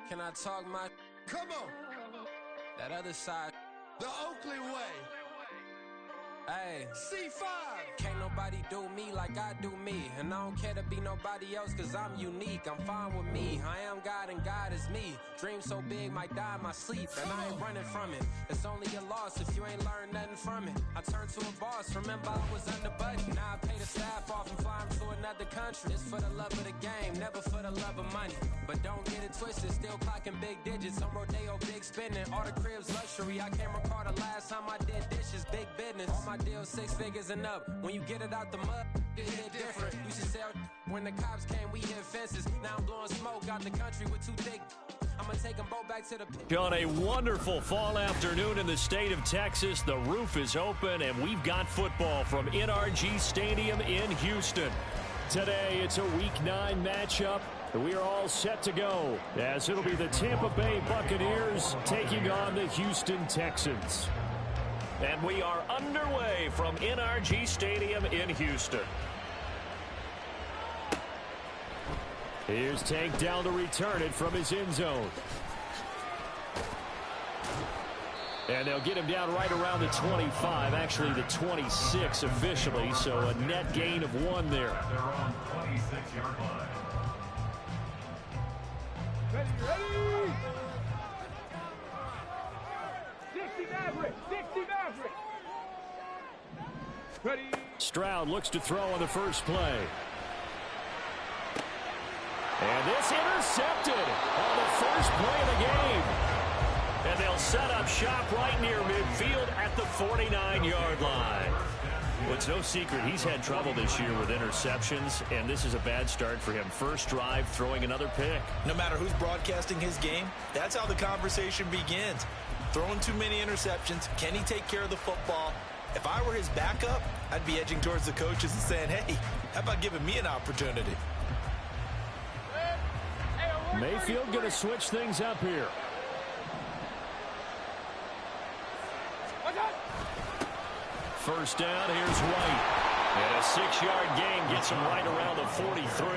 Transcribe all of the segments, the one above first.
Can I talk my? Come on. That other side. The Oakley way. Hey. C5. Can't nobody do me like I do me. And I don't care to be nobody else cause I'm unique. I'm fine with me. I am God and God is me. Dream so big might die in my sleep. And I ain't running from it. It's only a loss if you ain't learned nothing from it. I turned to a boss. Remember I was under budget. Now I pay the staff off and fly them to another country. It's for the love of the game, never for the love of money. But don't get it twisted. Still clocking big digits. On Rodeo, big spending. All the cribs luxury. I can't recall the last time I did dishes. Big business. All my deals 6 figures and up. When you get it out the mud, it hit different. Used to sell when the cops came, we hit fences. Now I'm blowing smoke out the country with 2 thick. I'm gonna take them both back to the On a wonderful fall afternoon in the state of Texas, the roof is open and we've got football from NRG Stadium in Houston. Today it's a Week 9 matchup. We are all set to go as it'll be the Tampa Bay Buccaneers taking on the Houston Texans. And we are underway from NRG Stadium in Houston. Here's Tank down to return it from his end zone. And they'll get him down right around the 25, actually the 26 officially, so a net gain of 1 there. They're on 26-yard line. Ready! 60 Maverick! 60 Maverick! Ready! Stroud looks to throw on the first play. And this intercepted on the first play of the game. And they'll set up shop right near midfield at the 49-yard line. Well, it's no secret he's had trouble this year with interceptions, and this is a bad start for him. First drive, throwing another pick. No matter who's broadcasting his game, that's how the conversation begins. Throwing too many interceptions, can he take care of the football? If I were his backup, I'd be edging towards the coaches and saying, hey, how about giving me an opportunity? Mayfield going to switch things up here. First down, here's White. And a 6-yard gain gets him right around the 43.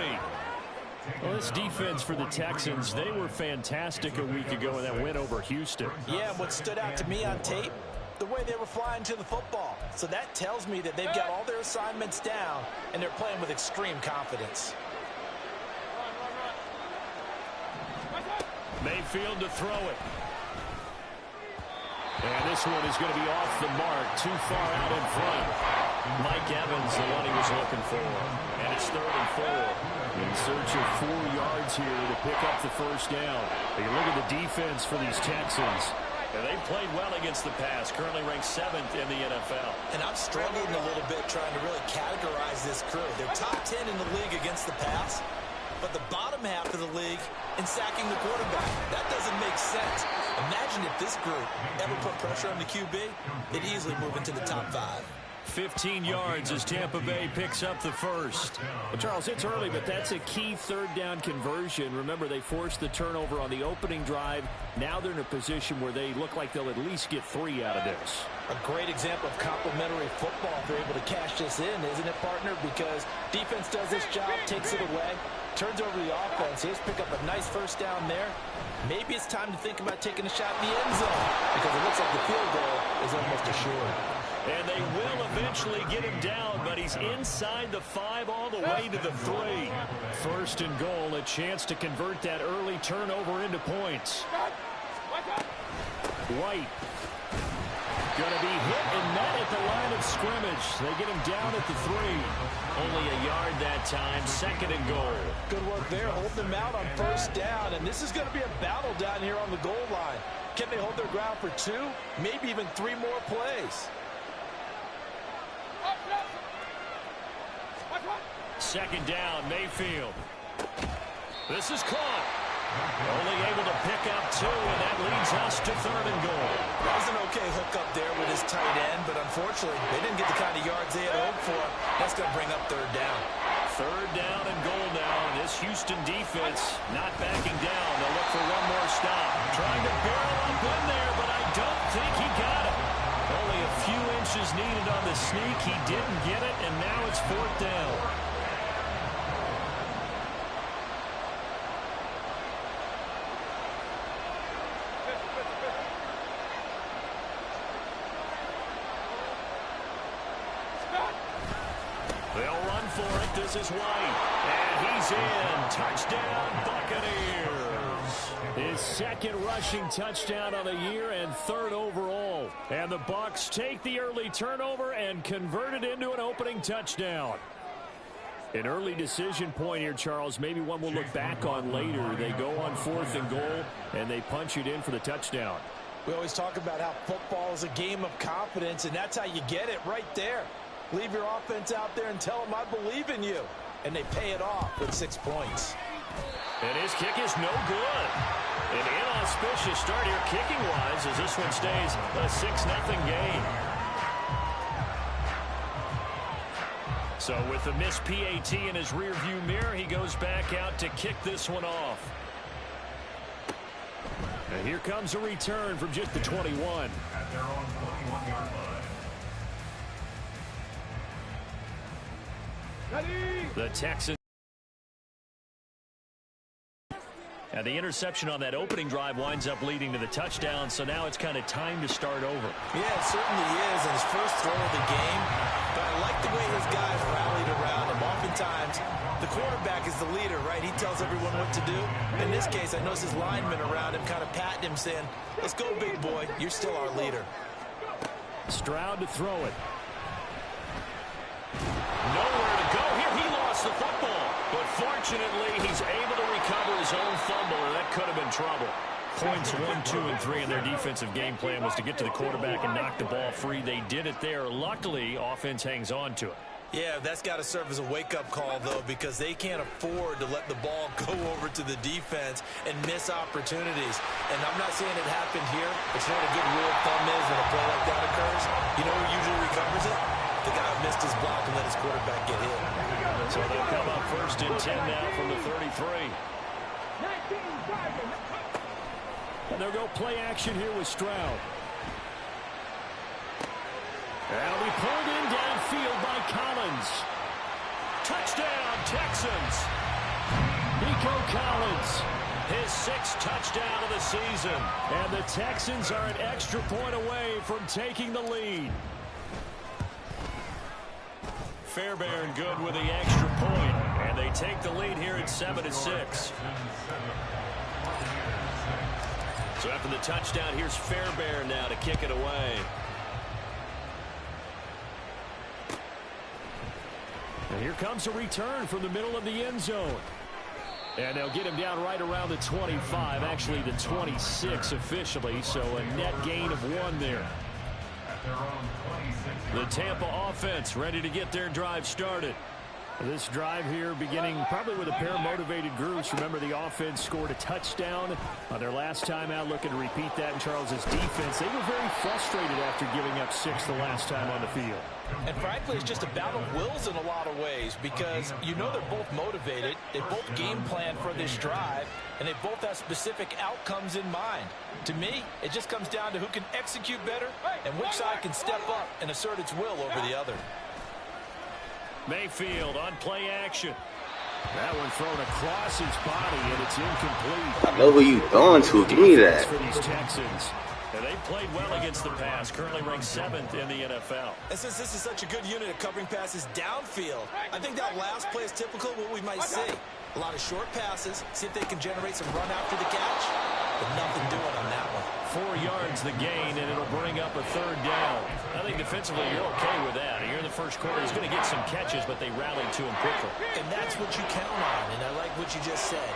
Well, this defense for the Texans, they were fantastic a week ago in that win over Houston. Yeah, and what stood out to me on tape, the way they were flying to the football. So that tells me that they've got all their assignments down, and they're playing with extreme confidence. Mayfield to throw it. And this one is going to be off the mark, too far out in front. Mike Evans, the one he was looking for. And it's 3rd and 4. In search of 4 yards here to pick up the first down. You look at the defense for these Texans. And they played well against the pass, currently ranked 7th in the NFL. And I'm struggling a little bit trying to really categorize this crew. They're top 10 in the league against the pass, but the bottom half of the league in sacking the quarterback. That doesn't make sense. Imagine if this group ever put pressure on the QB, they'd easily move into the top 5. 15 yards as Tampa Bay picks up the first. Well, Charles, it's early, but that's a key 3rd down conversion. Remember, they forced the turnover on the opening drive. Now they're in a position where they look like they'll at least get 3 out of this. A great example of complementary football if they're able to cash this in, isn't it, partner? Because defense does this job, takes it away, turns over the offense. He's pick up a nice first down there. Maybe it's time to think about taking a shot in the end zone because it looks like the field goal is almost assured. And they will eventually get him down, but he's inside the 5 all the way to the 3. 1st and goal, a chance to convert that early turnover into points. White going to be hit and met at the line of scrimmage. They get him down at the 3. Only a yard that time, 2nd and goal. Good work there, holding them out on first down, and this is going to be a battle down here on the goal line. Can they hold their ground for 2, maybe even 3 more plays? 2nd down, Mayfield. This is caught. Only able to pick up 2, and that leads us to 3rd and goal. That was an okay hook up there with his tight end, but unfortunately, they didn't get the kind of yards they had hoped for. That's going to bring up 3rd down. 3rd down and goal now. This Houston defense not backing down. They'll look for one more stop. Trying to barrel up in there, but I don't think he got it. Only a few inches needed on the sneak. He didn't get it, and now it's 4th down. for it. This is White. And he's in. Touchdown, Buccaneers. His second rushing touchdown of the year and third overall. And the Bucs take the early turnover and convert it into an opening touchdown. An early decision point here, Charles. Maybe one we'll look back on later. They go on 4th and goal, and they punch it in for the touchdown. We always talk about how football is a game of confidence, and that's how you get it right there. Leave your offense out there and tell them, I believe in you. And they pay it off with 6 points. And his kick is no good. An inauspicious start here kicking-wise as this one stays a 6-0 game. So with the missed PAT in his rearview mirror, he goes back out to kick this one off. And here comes a return from just the 21. At their own 21-yard line. Ready. The Texans. And the interception on that opening drive winds up leading to the touchdown, so now it's kind of time to start over. Yeah, it certainly is, and his first throw of the game. But I like the way his guys rallied around him. Oftentimes, the quarterback is the leader, right? He tells everyone what to do. In this case, I notice his linemen around him kind of patting him, saying, let's go, big boy. You're still our leader. Stroud to throw it. Nowhere to go here. He lost the football. But fortunately, he's able to recover his own fumble, or that could have been trouble. Points 1, 2, and 3 in their defensive game plan was to get to the quarterback and knock the ball free. They did it there. Luckily, offense hangs on to it. Yeah, that's got to serve as a wake-up call, though, because they can't afford to let the ball go over to the defense and miss opportunities. And I'm not saying it happened here, but you know what a good rule of thumb is when a play like that occurs? You know who usually recovers it? The guy who missed his block and let his quarterback get hit. So they'll come up 1st and 10 now from the 33. 19 driving. And they'll go play action here with Stroud. That'll be pulled in downfield by Collins. Touchdown, Texans. Nico Collins, his 6th touchdown of the season. And the Texans are an extra point away from taking the lead. Fairbairn good with the extra point, and they take the lead here at 7-6. So after the touchdown, here's Fairbairn now to kick it away. And here comes a return from the middle of the end zone. And they'll get him down right around the 25, actually the 26 officially, so a net gain of 1 there. The Tampa offense ready to get their drive started. This drive here beginning probably with a pair of motivated groups. Remember, the offense scored a touchdown on their last time out, looking to repeat that in Charles's defense. They were very frustrated after giving up 6 the last time on the field. And frankly, it's just a battle of wills in a lot of ways because you know they're both motivated. They both game plan for this drive, and they both have specific outcomes in mind. To me, it just comes down to who can execute better and which side can step up and assert its will over the other. Mayfield on play action. That one thrown across his body, and it's incomplete. I know who you throwing to. Give me that. For these Texans. And they played well against the pass, currently ranked 7th in the NFL. And since this is such a good unit of covering passes downfield, I think that last play is typical of what we might see. A lot of short passes, see if they can generate some run after the catch, but nothing doing on that one. 4 yards the gain, and it'll bring up a 3rd down. I think defensively you're okay with that. Here in the first quarter, he's going to get some catches, but they rallied to him quickly. And that's what you count on, and I like what you just said.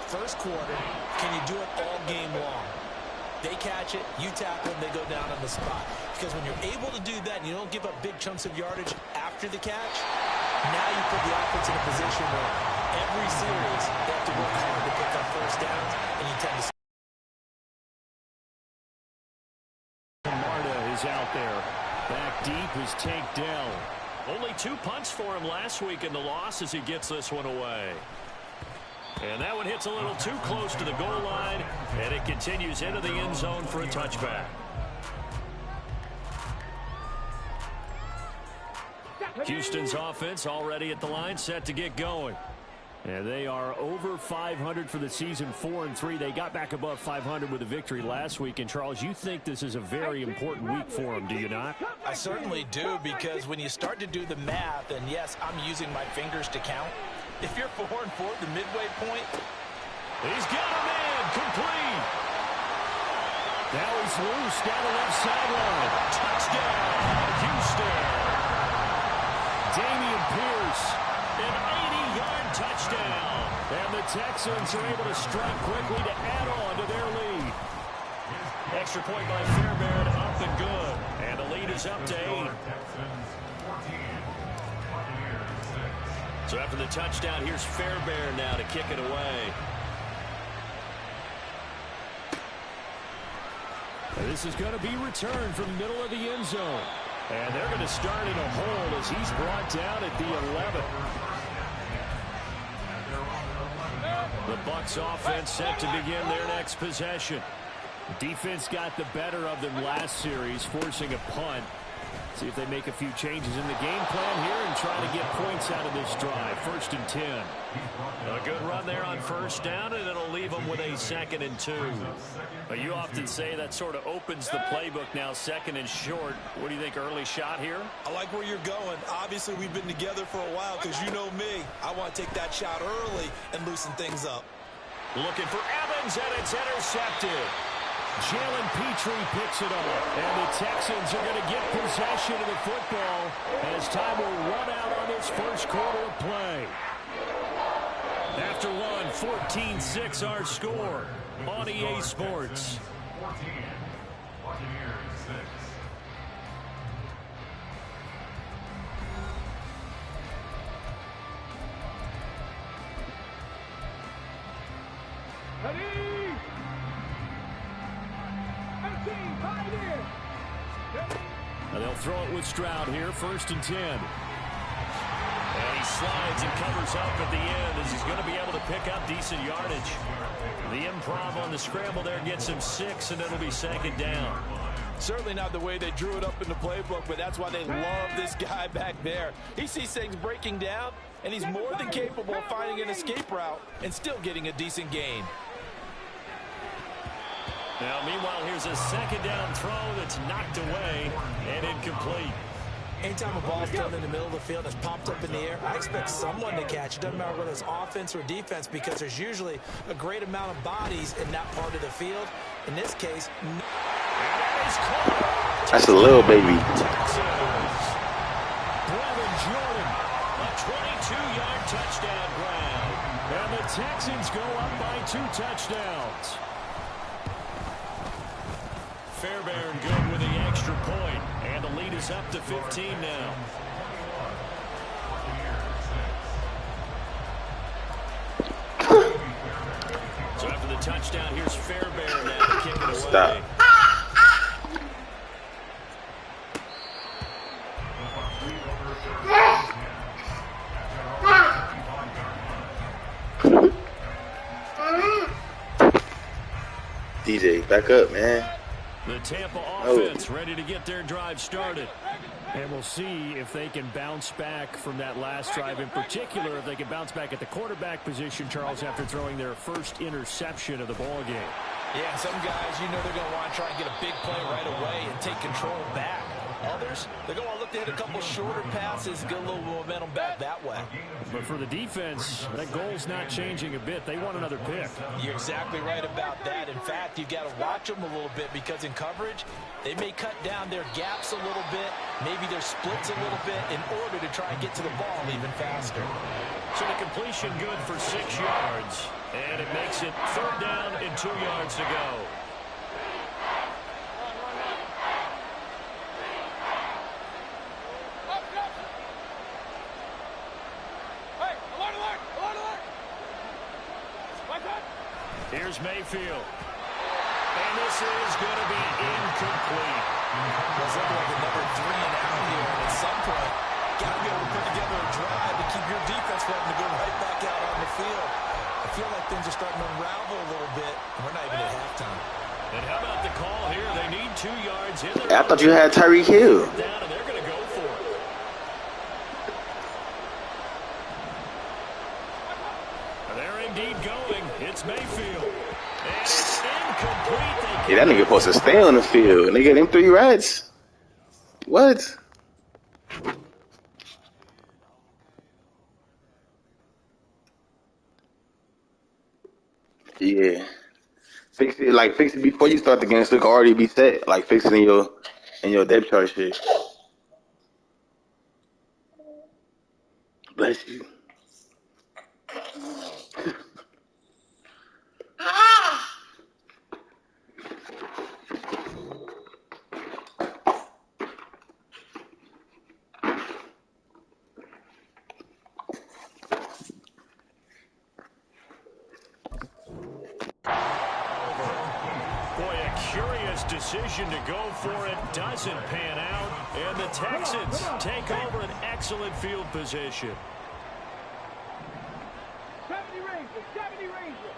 First quarter, can you do it all game long? They catch it, you tackle them, they go down on the spot. Because when you're able to do that and you don't give up big chunks of yardage after the catch, now you put the offense in a position where every series they have to work hard to pick up first downs, and you tend to... Marta is out there. Back deep is Tank Dell. Only 2 punts for him last week in the loss as he gets this one away. And that one hits a little too close to the goal line, and it continues into the end zone for a touchback. Houston's offense already at the line, set to get going. And they are over 500 for the season, 4-3. They got back above 500 with a victory last week. And, Charles, you think this is a very important week for them, do you not? I certainly do, because when you start to do the math, and yes, I'm using my fingers to count. If you're 4-4 at the midway point, he's got a man complete. Now he's loose down the left sideline. Touchdown, Houston. Dameon Pierce, an 80-yard touchdown. And the Texans are able to strike quickly to add on to their lead. Extra point by Fairbairn, up and good. And the lead is up to 8. So after the touchdown, here's Fairbairn now to kick it away. And this is going to be returned from the middle of the end zone. And they're going to start in a hole as he's brought down at the 11. The Bucs offense set to begin their next possession. Defense got the better of them last series, forcing a punt. See if they make a few changes in the game plan here and try to get points out of this drive. 1st and 10. A good run there on 1st down, and it'll leave them with a 2nd and 2. But you often say that sort of opens the playbook now, 2nd and short. What do you think, early shot here? I like where you're going. Obviously, we've been together for a while because you know me. I want to take that shot early and loosen things up. Looking for Evans, and it's intercepted. Jalen Petrie picks it up, and the Texans are going to get possession of the football as time will run out on this first quarter of play. After one, 14-6 our score on EA Sports. 14, Buccaneers 6. Now they'll throw it with Stroud here, 1st and 10. And he slides and covers up at the end as he's going to be able to pick up decent yardage. The improv on the scramble there gets him 6, and it'll be 2nd down. certainly not the way they drew it up in the playbook, but that's why they love this guy back there. He sees things breaking down, and he's more than capable of finding an escape route and still getting a decent gain. Now, meanwhile, here's a 2nd down throw that's knocked away and incomplete. Anytime a ball's thrown in the middle of the field and it's popped up in the air, I expect someone to catch it. Doesn't matter whether it's offense or defense, because there's usually a great amount of bodies in that part of the field. In this case, that's a little baby. Brevin Jordan, a 22-yard touchdown grab. And the Texans go up by 2 touchdowns. Fairbairn good with the extra point, and the lead is up to 15 now. So after the touchdown, here's Fairbairn now to kick it away. Stop. DJ, back up, man. The Tampa offense ready to get their drive started. And we'll see if they can bounce back from that last drive, in particular if they can bounce back at the quarterback position, Charles, after throwing their first interception of the ball game. Yeah, some guys, you know they're going to want to try and get a big play right away and take control back. Others, they're going to look to hit a couple shorter passes, get a little momentum back that way. But for the defense, that goal's not changing a bit. They want another pick. You're exactly right about that. In fact, you've got to watch them a little bit, because in coverage, they may cut down their gaps a little bit, maybe their splits a little bit, in order to try and get to the ball even faster. So the completion good for 6 yards, and it makes it 3rd down and 2 yards to go. Here's Mayfield. And this is going to be incomplete. It's looking like a number 3 and out here, and at some point, got to be able to put together a drive to keep your defense from to go right back out on the field. I feel like things are starting to unravel a little bit, and we're not even at halftime. And how about the call here? They need 2 yards in there. I thought you had Tyreek Hill. Down, and they're going to go for it. is Mayfield. And it's incomplete. Yeah, that nigga supposed to stay on the field. Nigga, them 3 rats. What? Yeah. Fix it before you start the game so it can already be set. Like fix it in your depth chart shit. Bless you. Boy, a curious decision to go for it. Doesn't pan out. And the Texans take over an excellent field position. 70 Rangers, 70 Rangers.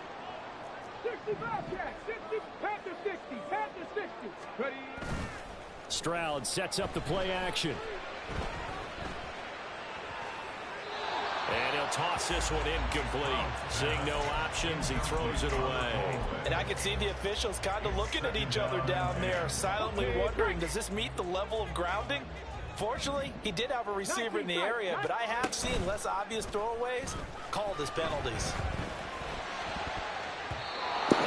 60 Bobcats, 60, Panther 60, Panther 60. Ready? Stroud sets up the play action. And he'll toss this one incomplete. Seeing no options, he throws it away. And I can see the officials kind of looking at each other down there, silently wondering, does this meet the level of grounding? Fortunately, he did have a receiver in the area, but I have seen less obvious throwaways called as penalties.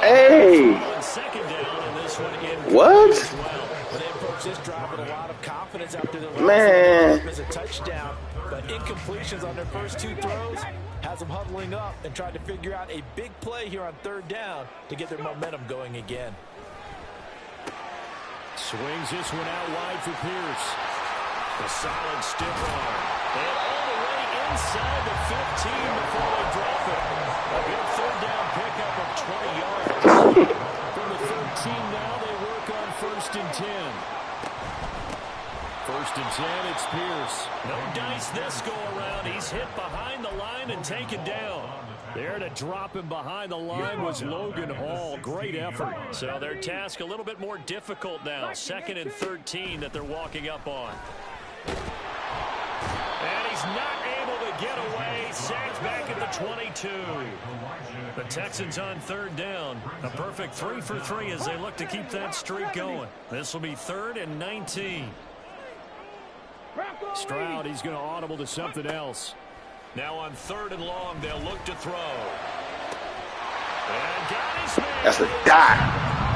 Hey! On second down, and this one What? As well. They approach this drive with a lot of confidence after the Man. as a touchdown, but incompletions on their first 2 throws has them huddling up and trying to figure out a big play here on 3rd down to get their momentum going again. swings this one out wide for Pierce. A solid stiff arm. And all the way inside the 15 before they drop it. A good 3rd down pickup of 20 yards. From the 13 now, they work on 1st and 10. 1st and 10, it's Pierce. No dice this go around. He's hit behind the line and taken down. There to drop him behind the line was Logan Hall. Great effort. So their task a little bit more difficult now. 2nd and 13 that they're walking up on. And he's not able to get away. Sacked back at the 22. The Texans on 3rd down. A perfect 3 for 3 as they look to keep that streak going. This will be 3rd and 19. Stroud, he's going to audible to something else. Now on 3rd and long, they'll look to throw. And got his man. That's a dot.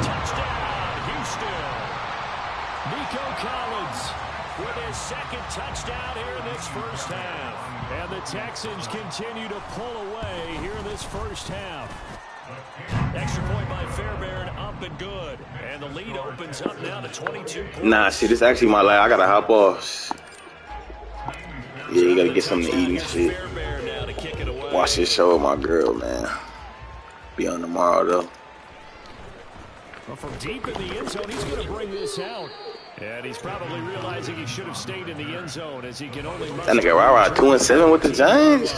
Touchdown, Houston. Nico Collins with his 2nd touchdown here in this first half. And the Texans continue to pull away here in this first half. Extra point by Fairbairn, up and good. And the lead opens up now to 22 points. Nah, see, this is actually my life. I gotta hop off. Yeah, you gotta get something to eat and shit. Watch this show with my girl, man. Be on tomorrow, though. Well, from deep in the end zone, he's going to bring this out. And he's probably realizing he should have stayed in the end zone as he can only... That nigga Rara 2-7 with the Giants?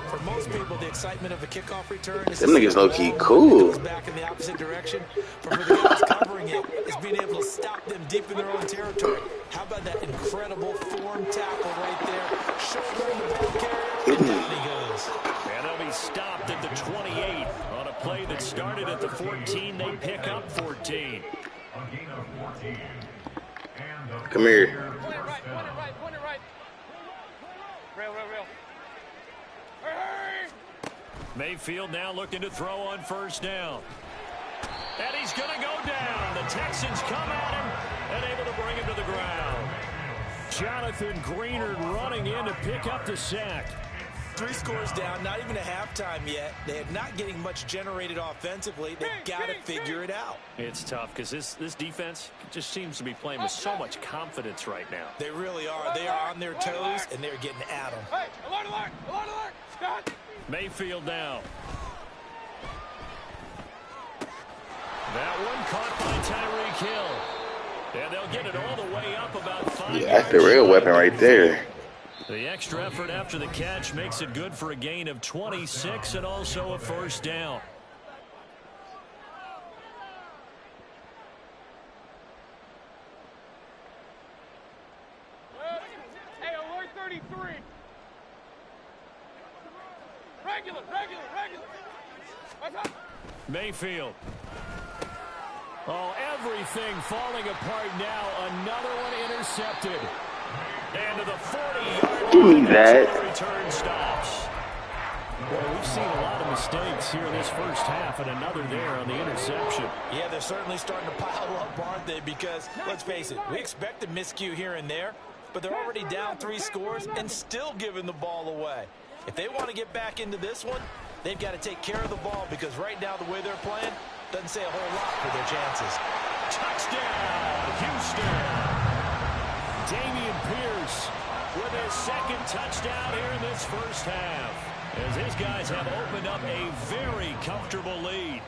For most people, the excitement of a kickoff return is them niggas low-key cool. Back in the opposite direction. But for the guys covering it, is being able to stop them deep in their own territory. How about that incredible form tackle right there? Shouldering the ball carrier, and down he goes. And they'll be stopped at the 28 on a play that started at the 14. They pick up 14. Come here. Point it right, point it right. Rail. Mayfield now looking to throw on 1st down. And he's going to go down. The Texans come at him and able to bring him to the ground. Jonathan Greenard running in to pick up the sack. 3 scores down, not even a halftime yet. They're not getting much generated offensively. They've got to figure it out. It's tough because this defense just seems to be playing with so much confidence right now. They really are. They are on their toes, and they're getting at them. Hey, alert, Scott. Mayfield now. That one caught by Tyreek Hill. And they'll get it all the way up about 5 Yeah, that's the real weapon right there. The extra effort after the catch makes it good for a gain of 26 and also a 1st down. Hey, alert 33. Regular. Mayfield. Oh, everything falling apart now. Another one intercepted. And to the 40-yard line. Give me that. Return stops. Well, we've seen a lot of mistakes here in this first half, and another there on the interception. Yeah, they're certainly starting to pile up, aren't they? Because, let's face it, we expect a miscue here and there, but they're already down 3 scores and still giving the ball away. If they want to get back into this one, they've got to take care of the ball, because right now the way they're playing doesn't say a whole lot for their chances. Touchdown, Houston. Dameon Pierce with his second touchdown here in this first half, as his guys have opened up a very comfortable lead.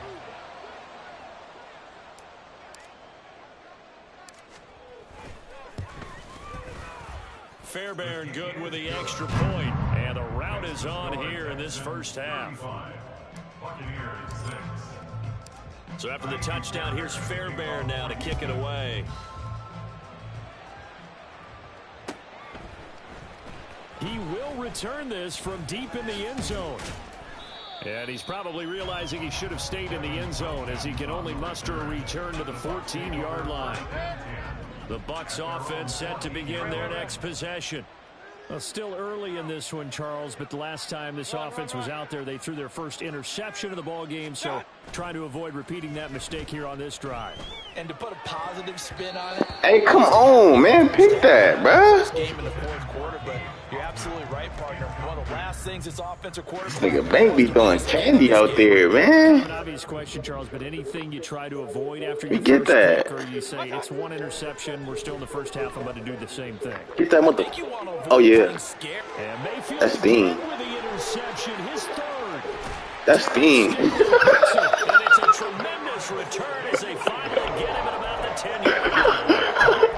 Fairbairn good with the extra point, and the route is on here in this first half. So after the touchdown, here's Fairbairn now to kick it away. He will return this from deep in the end zone. And he's probably realizing he should have stayed in the end zone, as he can only muster a return to the 14-yard line. The Bucs offense set to begin their next possession. Well, still early in this one, Charles, but the last time this offense was out there, they threw their first interception of the ball game, so trying to avoid repeating that mistake here on this drive. And to put a positive spin on it. Hey, come on, man. Pick that, bro. Game in the fourth quarter, but you're absolutely right, partner. One of the last things this offensive quarterback. This nigga Bank be throwing candy out there, man. An obvious question, Charles, but anything you try to avoid after you get that. Or you say it's one interception, we're still in the first half, I'm about to do the same thing. Get that mother. Oh yeah. That's Dean. With the interception, his third. That's Dean. And it's a tremendous return as they finally get him at about the 10-yard line.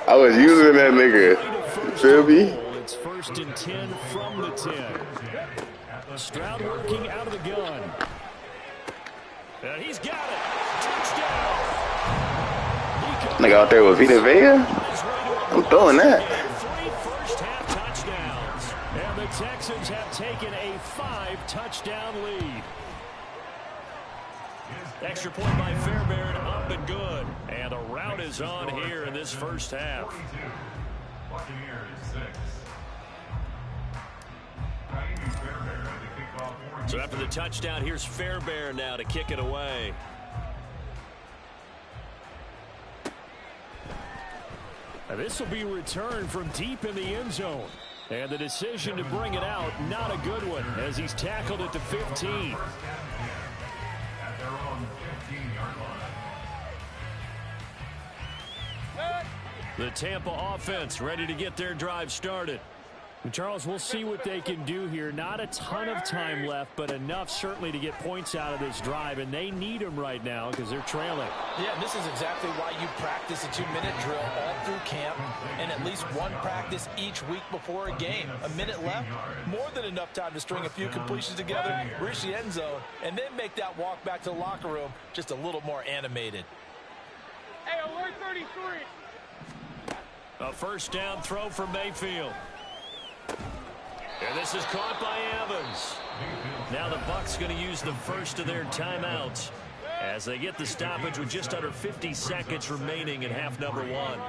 I was using that nigga. You feel me? It's 1st and 10 from the 10. Stroud working out of the gun. And he's got it. Touchdown. Nigga out there with Vita Vea? I'm throwing that. 3 first-half touchdowns. And the Texans have taken a 5-touchdown lead. Extra point by Fairbairn, up and good. And the route is on here in this first half. So after the touchdown, here's Fairbairn now to kick it away. And this will be returned from deep in the end zone. And the decision to bring it out, not a good one, as he's tackled at the 15. The Tampa offense ready to get their drive started. And Charles, we'll see what they can do here. Not a ton of time left, but enough certainly to get points out of this drive, and they need them right now because they're trailing. Yeah, and this is exactly why you practice a 2-minute drill all through camp and at least one practice each week before a game. A minute left, more than enough time to string a few completions together, reach the end zone, and then make that walk back to the locker room just a little more animated. Hey, alert 33. A first down throw for Mayfield. And this is caught by Evans. Now the Bucs going to use the first of their timeouts as they get the stoppage with just under 50 seconds remaining in half number 1.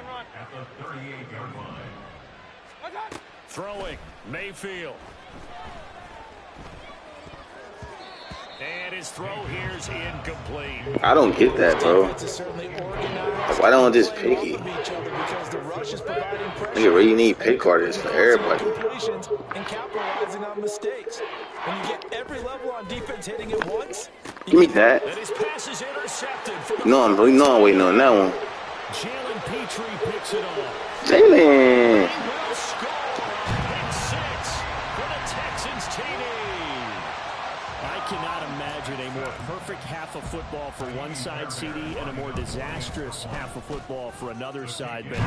Throwing, Mayfield. And his throw here is incomplete. I don't get that, bro. Why don't I just pick it? Nigga, really need pick artists for everybody. And capitalizing on mistakes. When you get every level on defense hitting at once. Give me that. And his pass is intercepted. No, I'm waiting on that one. Jalen Petrie picks it off. Jalen. He will score. Pick 6 for the Texans TD. I cannot imagine a more perfect perfect half of football for one side, CD, and a more disastrous half of football for another side. But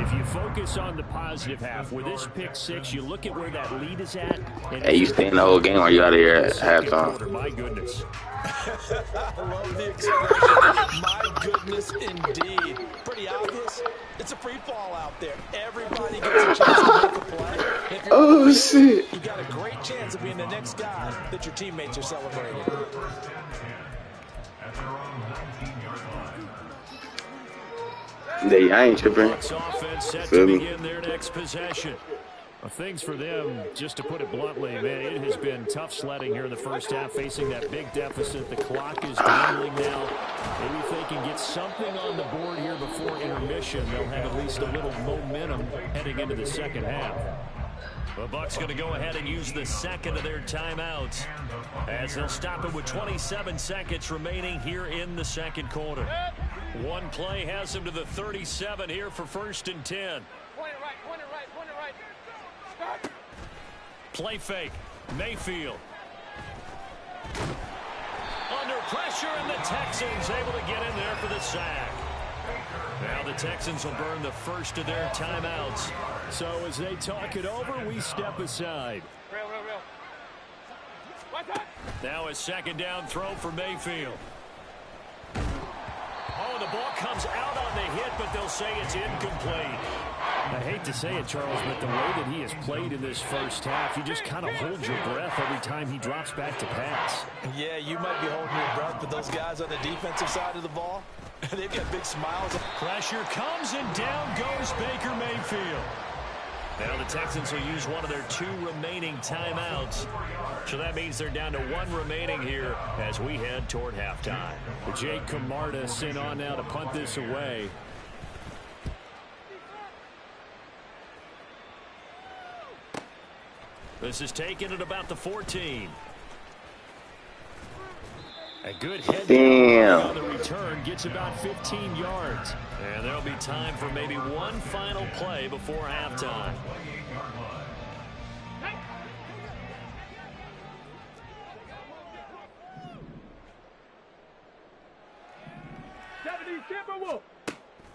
if you focus on the positive half, with this pick six, you look at where that lead is at. And hey, you staying the whole game or you out of here at halftime? My goodness. I love the expression. My goodness, indeed. Pretty obvious. It's a free fall out there. Everybody gets a chance to make a play. If you're shit. You got a great chance of being the next guy that your teammates are celebrating. I ain't tripping. Offense set to begin their next possession. Well, things for them, just to put it bluntly, man, it has been tough sledding here in the first half, facing that big deficit. The clock is dwindling now. Maybe if they can get something on the board here before intermission, they'll have at least a little momentum heading into the second half. The Bucs going to go ahead and use the second of their timeouts as they'll stop it with 27 seconds remaining here in the second quarter. One play has them to the 37 here for 1st and 10. Point it right. Start. Play fake. Mayfield. Under pressure, and the Texans able to get in there for the sack. Now the Texans will burn the first of their timeouts. So as they talk it over, we step aside. Real. What's up? Now a second down throw for Mayfield. Oh, the ball comes out on the hit, but they'll say it's incomplete. I hate to say it, Charles, but the way that he has played in this first half, you just kind of hold your breath every time he drops back to pass. Yeah, you might be holding your breath, but those guys on the defensive side of the ball, they've got big smiles. Pressure comes, and down goes Baker Mayfield. Now the Texans will use one of their 2 remaining timeouts. So that means they're down to 1 remaining here as we head toward halftime. Jake Camarda sent on now to punt this away. This is taken at about the 14. A good head on the return, gets about 15 yards. And there'll be time for maybe one final play before halftime.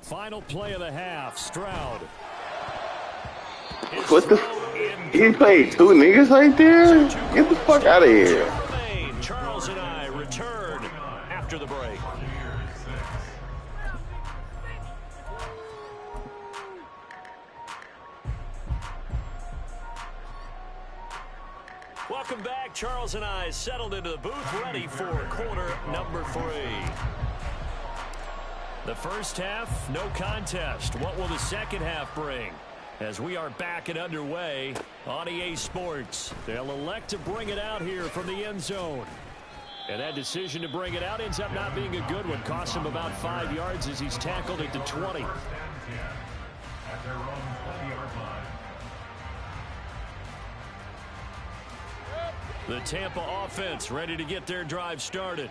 Final play of the half, Stroud. What the? He played 2 niggas right there? Get the fuck out of here. Charles and I return after the break. Welcome back. Charles and I settled into the booth, ready for quarter number 3. The first half, no contest. What will the second half bring? As we are back and underway on EA Sports, they'll elect to bring it out here from the end zone. And that decision to bring it out ends up not being a good one. Cost him about 5 yards as he's tackled at the 20. The Tampa offense ready to get their drive started.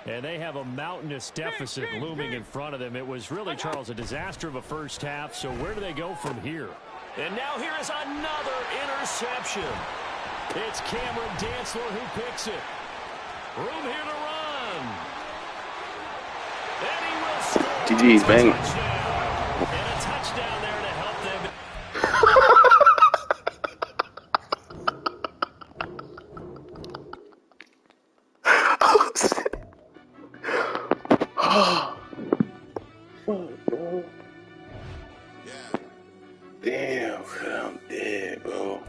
And they have a mountainous deficit looming in front of them. It was really, Charles, a disaster of a first half. So where do they go from here? And now here is another interception. It's Cameron Dantzler who picks it. Room here to run. And he will score. GG's, bang. And a touchdown there to help them. Damn, I'm dead, bro.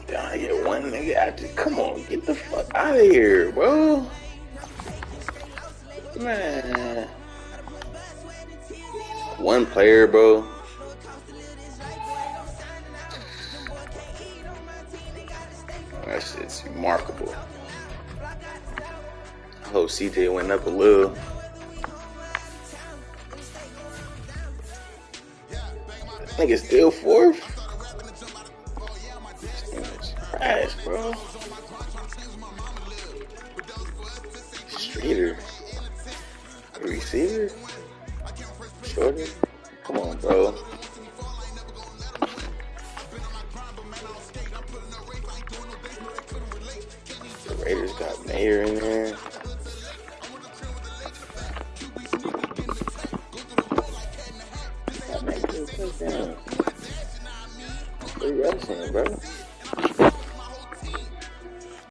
Down here, one nigga. Come on, get the fuck out of here, bro. Man. One player, bro. That shit's remarkable. I hope CJ went up a little. This nigga's still 4th? This nigga's trash, bro. Streeter. Receiver? Shorter? Come on, bro. Raiders got Mayer in there. Got 19 touchdowns. 3 rushing, bro.